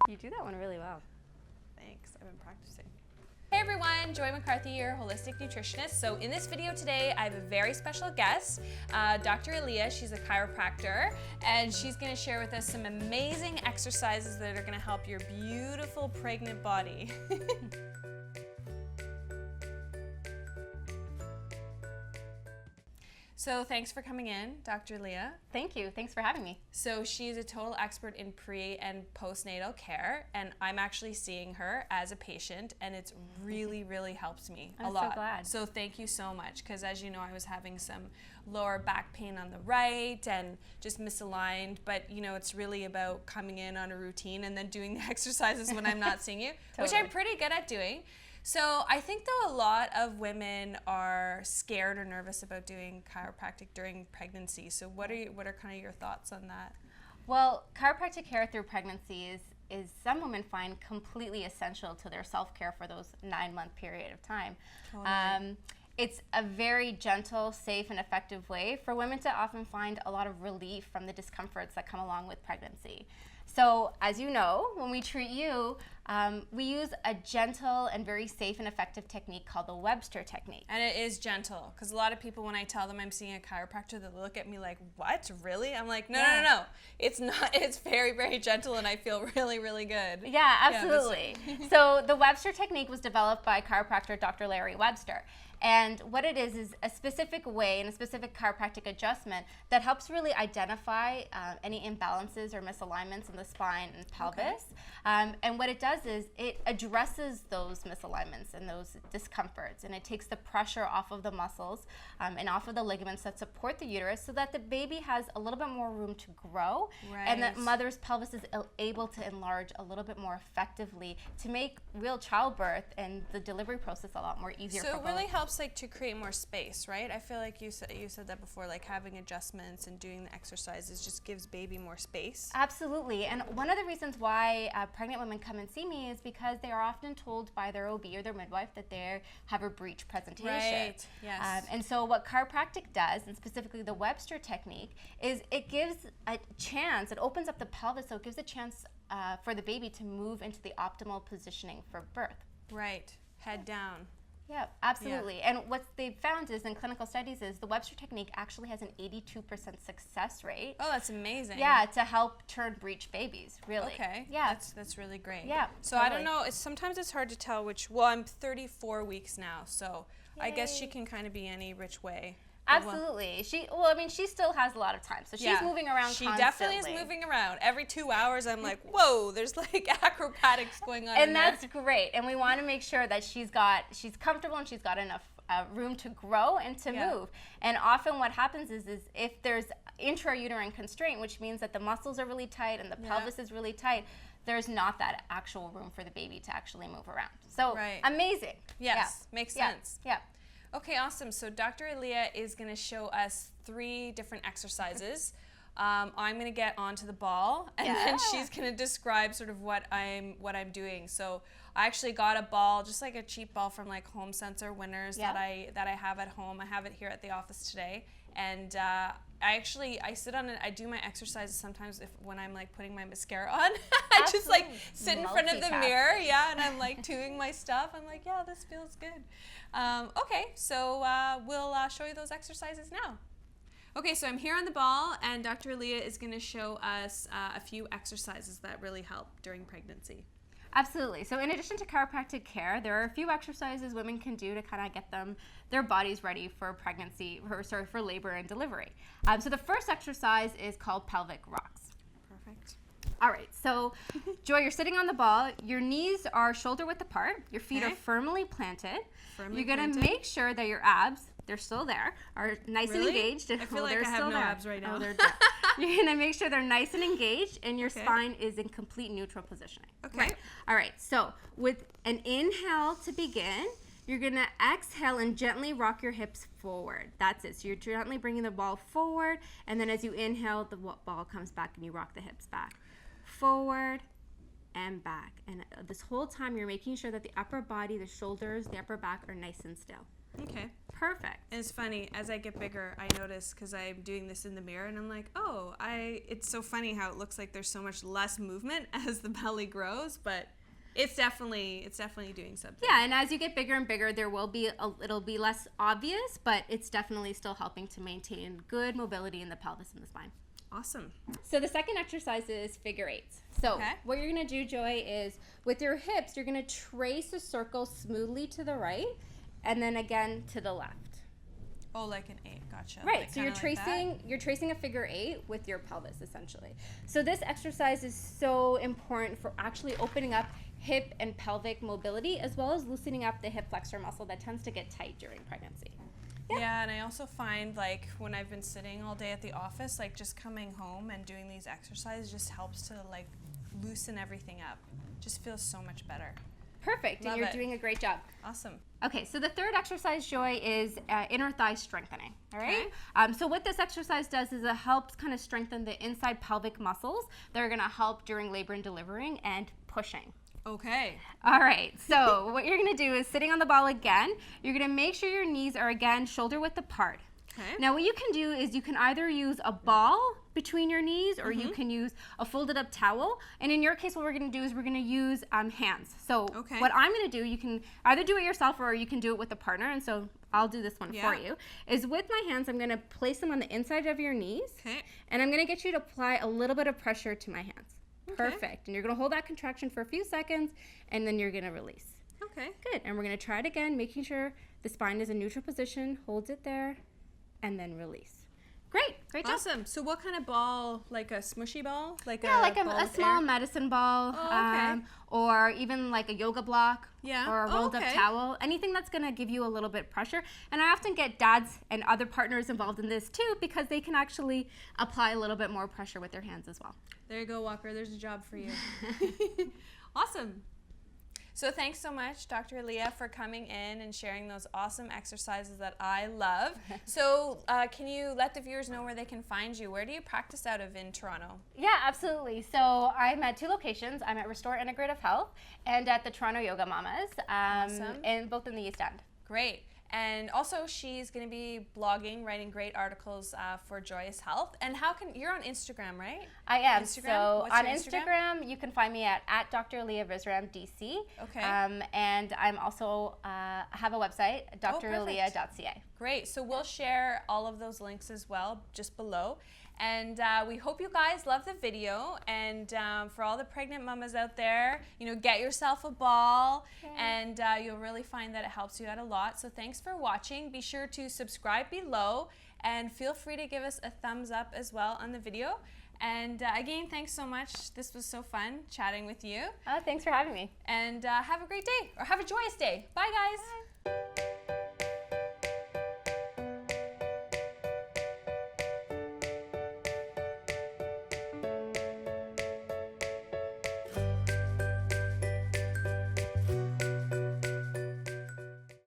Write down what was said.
You do that one really well. Thanks, I've been practicing. Hey everyone, Joy McCarthy, your holistic nutritionist. So in this video today, I have a very special guest, Dr. Aliya. She's a chiropractor, and she's gonna share with us some amazing exercises that are gonna help your beautiful pregnant body. So thanks for coming in, Dr. Aliya. Thank you. Thanks for having me. So she's a total expert in pre and postnatal care, and I'm actually seeing her as a patient, and it's really helped me a lot. I'm so glad. So thank you so much, because as you know, I was having some lower back pain on the right and just misaligned, but you know, it's really about coming in on a routine and then doing the exercises when I'm not seeing you, Totally. which I'm pretty good at doing. So I think though a lot of women are scared or nervous about doing chiropractic during pregnancy. So what are kind of your thoughts on that? Well, chiropractic care through pregnancy is some women find completely essential to their self-care for those 9-month period of time. Totally. It's a very gentle, safe, and effective way for women to often find a lot of relief from the discomforts that come along with pregnancy. So, as you know, when we treat you, we use a gentle and very safe and effective technique called the Webster technique. And it is gentle, because a lot of people, when I tell them I'm seeing a chiropractor, they look at me like, what, really? I'm like, no. It's not, it's very gentle, and I feel really good. Yeah, absolutely. So the Webster technique was developed by chiropractor Dr. Larry Webster. And what it is a specific way and a specific chiropractic adjustment that helps really identify any imbalances or misalignments in the spine and pelvis. Okay. And what it does is it addresses those misalignments and those discomforts, and it takes the pressure off of the muscles and off of the ligaments that support the uterus, so that the baby has a little bit more room to grow, and the mother's pelvis is able to enlarge a little bit more effectively to make real childbirth and the delivery process a lot more easier. So for it really both. helps like to create more space, right? I feel like you said that before, like having adjustments and doing the exercises just gives baby more space. Absolutely. And one of the reasons why pregnant women come and see me is because they are often told by their OB or their midwife that they have a breech presentation. Right, yes. And so what chiropractic does, and specifically the Webster technique, is it gives a chance, it opens up the pelvis, so it gives a chance for the baby to move into the optimal positioning for birth. Right, head down. Yeah, absolutely. Yeah. And what they've found is in clinical studies is the Webster technique actually has an 82% success rate. Oh, that's amazing. Yeah, to help turn breech babies, really. Okay. Yeah. That's really great. Yeah. So totally. I don't know, sometimes it's hard to tell well, I'm 34 weeks now, so Yay. I guess she can kind of be any which way. Absolutely. She still has a lot of time, so she's moving around constantly. She definitely is moving around. Every 2 hours, I'm like, whoa, there's like acrobatics going on. And that's great. And we want to make sure that she's comfortable and she's got enough room to grow and to move. And often what happens is if there's intrauterine constraint, which means that the muscles are really tight and the pelvis is really tight, there's not that actual room for the baby to actually move around. So amazing. Yes, makes sense. Yeah. Okay, awesome. So Dr. Aliya is going to show us 3 different exercises. I'm going to get onto the ball, and then she's going to describe sort of what I'm doing. So I actually got a ball, just like a cheap ball from like Home Sensor Winners that I have at home. I have it here at the office today, and I sit on it. I do my exercises sometimes when I'm like putting my mascara on. I just like sit in front of the mirror, and I'm like doing my stuff. I'm like, yeah, this feels good. Okay, so we'll show you those exercises now. Okay, so I'm here on the ball, and Dr. Aliya is going to show us a few exercises that really help during pregnancy. Absolutely. So in addition to chiropractic care, there are a few exercises women can do to kind of get their bodies ready for pregnancy, for labor and delivery. So the first exercise is called Pelvic Rocks. Perfect. All right, so Joy, you're sitting on the ball. Your knees are shoulder width apart. Your feet are firmly planted. You're going to make sure that your abs, they're still there, are nice and engaged. I feel like I have no abs right now. Oh, they're dead. You're going to make sure they're nice and engaged, and your spine is in complete neutral positioning. Okay. Right? All right, so with an inhale to begin, you're going to exhale and gently rock your hips forward. That's it. So you're gently bringing the ball forward, and then as you inhale, the ball comes back and you rock the hips back. Forward and back. And this whole time you're making sure that the upper body, the shoulders, the upper back are nice and still. Okay. Perfect. And it's funny, as I get bigger, I notice, because I'm doing this in the mirror, and I'm like, oh, it's so funny how it looks like there's so much less movement as the belly grows, but it's definitely doing something. Yeah, and as you get bigger and bigger, it'll be less obvious, but it's definitely still helping to maintain good mobility in the pelvis and the spine. Awesome. So the second exercise is figure eights. So what you're gonna do, Joy, is with your hips, you're gonna trace a circle smoothly to the right, and then again to the left. Oh, like an 8, gotcha. Right, Like so you're like tracing a figure 8 with your pelvis, essentially. So this exercise is so important for actually opening up hip and pelvic mobility, as well as loosening up the hip flexor muscle that tends to get tight during pregnancy. Yeah, and I also find, like, when I've been sitting all day at the office, like, just coming home and doing these exercises just helps to, like, loosen everything up. Just feels so much better. Perfect, Love and you're it. doing a great job. Awesome. Okay, so the third exercise, Joy, is inner thigh strengthening, all right? So what this exercise does is it helps kind of strengthen the inside pelvic muscles that are gonna help during labor and delivering and pushing. Okay. All right, so what you're gonna do is sitting on the ball again, you're gonna make sure your knees are again shoulder width apart. Okay. Now what you can do is you can either use a ball between your knees or you can use a folded up towel. And in your case, what we're gonna do is we're gonna use hands. So what I'm gonna do, you can either do it yourself or you can do it with a partner. And so I'll do this one for you. Is with my hands, I'm gonna place them on the inside of your knees. Okay. And I'm gonna get you to apply a little bit of pressure to my hands. Perfect. And you're gonna hold that contraction for a few seconds and then you're gonna release. Okay. Good. And we're gonna try it again, making sure the spine is in neutral position, holds it there, and then release. Great job. Awesome. So what kind of ball? Like a smushy ball? Like Yeah, like ball a with small air? medicine ball, or even like a yoga block, or a rolled up towel. Anything that's gonna give you a little bit of pressure. And I often get dads and other partners involved in this too because they can actually apply a little bit more pressure with their hands as well. There you go, Walker. There's a job for you. Awesome. So thanks so much, Dr. Aliya, for coming in and sharing those awesome exercises that I love. So can you let the viewers know where they can find you? Where do you practice out of in Toronto? Yeah, absolutely. So I'm at 2 locations. I'm at Restore Integrative Health and at the Toronto Yoga Mamas, and both in the East End. Great. And also, she's going to be blogging, writing great articles for Joyous Health. And you're on Instagram, right? I am. Instagram? So What's on your Instagram, you can find me at Dr. Aliya Visram DC. Okay. And I'm also have a website, draliya.ca. Great. So we'll share all of those links as well just below. And we hope you guys love the video. And for all the pregnant mamas out there, get yourself a ball, and you'll really find that it helps you out a lot. So thanks for watching. Be sure to subscribe below, and feel free to give us a thumbs up as well on the video. And again, thanks so much. This was so fun chatting with you. Oh, thanks for having me. And have a great day, or have a joyous day. Bye, guys. Bye.